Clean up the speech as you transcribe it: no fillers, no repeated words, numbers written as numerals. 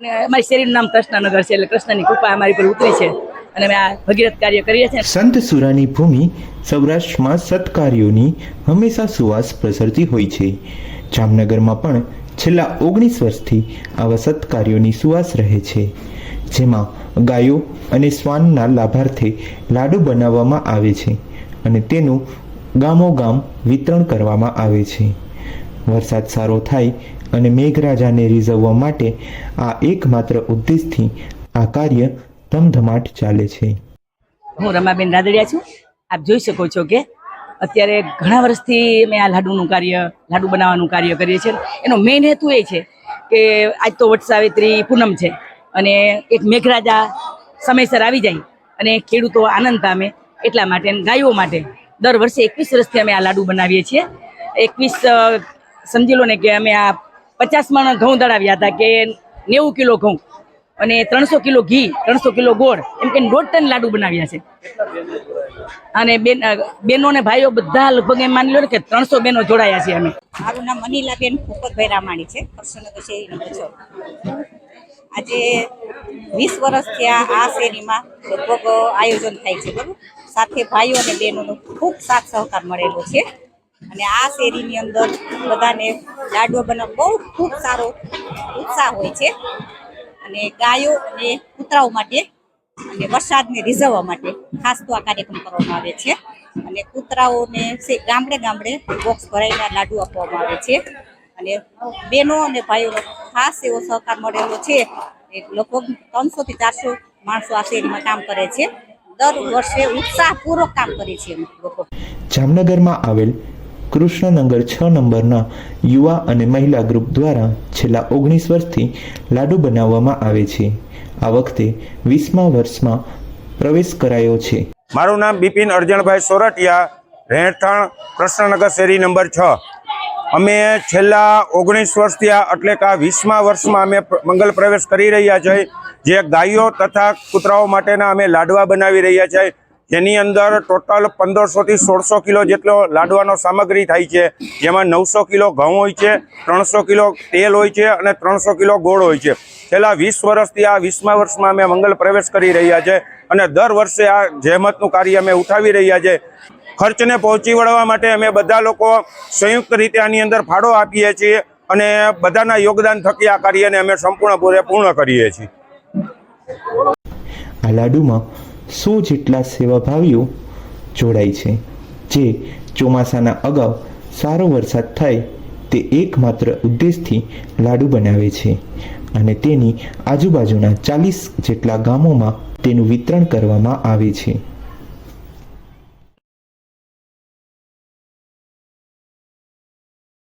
અમારી શેરીનું નામ કૃષ્ણનગર છે, એટલે કૃષ્ણની કૃપા અમારી પર ઉતરી છે અને અમે આ ભગીરથ કાર્ય કરીએ છીએ. સંત સુરાની ભૂમિ સૌરાષ્ટ્રમાં સત્કાર્યોની હંમેશા સુવાસ પ્રસરતી હોય છે. જામનગરમાં પણ છેલ્લા 19 વર્ષથી આવા સત્કાર્યોની સુવાસ રહે છે, જેમાં ગાયો અને શ્વાનના લાભાર્થે લાડુ બનાવવામાં આવે છે અને તેનું ગામોગામ વિતરણ કરવામાં આવે છે. વરસાદ સારો થાય અને મેઘરાજાને રીઝવવા માટે આ એકમાત્ર ઉદ્દેશથી આ કાર્ય ધમધમાટ ચાલે છે. હું રમાબેન રાદડિયા છું. આપ જોઈ શકો છો કે અત્યારે ઘણા વર્ષથી મેં આ લાડુ બનાવવાનું કાર્ય કરીએ છીએ. એનો મેઇન હેતુ એ છે કે આજ તો વટ સાવિત્રી પૂનમ છે અને એક મેઘરાજા સમયસર આવી જાય અને ખેડૂતો આનંદ પામે એટલા માટે ગાયો માટે દર વર્ષે 21 વર્ષથી અમે આ લાડુ બનાવીએ છીએ. 21 સમજી લો ને કે અમે આ 50 મણ ઘઉં દળાવ્યા હતા કે 90 કિલો ઘઉં અને 300 કિલો ઘી, 300 કિલો ગોળ, એમ કે 1.5 ટન લાડુ બનાવ્યા છે. અને બેનો ને ભાઈઓ બધા લગભગ એમ માની લો ને કે 300 બેનો જોડાયા છે અમે. મારું નામ મનીલાબેન ભૂપતભાઈ રામાણી છે, કૃષ્ણનગર શેરી નંબર 6. આજે 20 વર્ષથી આ શેરીમાં લગભગ આયોજન થાય છે, બરાબર. સાથે ભાઈઓ અને બહેનોનો ખૂબ સાથ સહકાર મળેલો છે અને આ શેરીની અંદર બધાને લાડવા બનાવવા બહુ ખૂબ સારો ઉત્સાહ હોય છે. અને ગાયો અને કૂતરાઓ માટે અને વરસાદને રીઝવવા માટે ખાસ તો આ કાર્યક્રમ કરવામાં આવે છે. અને કૂતરાઓને ગામડે ગામડે બોક્સ ભરાઈને લાડુ આપવામાં આવે છે અને બહેનો અને ભાઈઓનો ખાસ એવો સહકાર મળેલો છે. લગભગ 300 થી 400 માણસો આ શેરીમાં કામ કરે છે. દર વર્ષે ઉત્સાહપૂર્વક કામ કરે છે લોકો. જામનગરમાં આવેલ કૃષ્ણનગર 6 નંબરના યુવા અને મહિલા ગ્રુપ દ્વારા છેલ્લા 19 વર્ષથી લાડુ બનાવવામાં આવે છે. આ વખતે 20મા વર્ષમાં પ્રવેશ કરાયો છે. મારું નામ બિપિન અર્જણભાઈ સોરઠિયા, રહેઠાણ કૃષ્ણનગર શેરી નંબર 6. અમે છેલ્લા 19 વર્ષથી એટલે કે 20મા વર્ષમાં અમે મંગલ પ્રવેશ કરી રહ્યા છીએ. જે ગાયો તથા કૂતરાઓ માટેના અમે લાડવા બનાવી રહ્યા છીએ, જેની અંદર ટોટલ 1500 થી 1600 કિલો જેટલો લાડવાનો સામગ્રી થાય છે. જેમાં 900 કિલો ઘઉં હોય છે, 300 કિલો તેલ હોય છે અને 300 કિલો ગોળ હોય છે. છેલ્લા 20 વર્ષથી આ 20મા વર્ષમાં અમે મંગલ પ્રવેશ કરી રહ્યા છે અને દર વર્ષે આ જહેમતનું કાર્ય અમે ઉઠાવી રહ્યા છે. ખર્ચને પહોંચી વળવા માટે અમે બધા લોકો સંયુક્ત રીતે આની અંદર ફાળો આપીએ છીએ અને બધાના યોગદાન થકી આ કાર્યને અમે સંપૂર્ણપણે પૂર્ણ કરીએ છીએ. આ લાડુમાં 100 જેટલા સેવાભાવીઓ જોડાય છે, જે ચોમાસાના અગાઉ સારો વરસાદ થાય તે એકમાત્ર ઉદ્દેશથી લાડુ બનાવે છે અને તેની આજુબાજુના 40 જેટલા ગામોમાં તેનું વિતરણ કરવામાં આવે છે.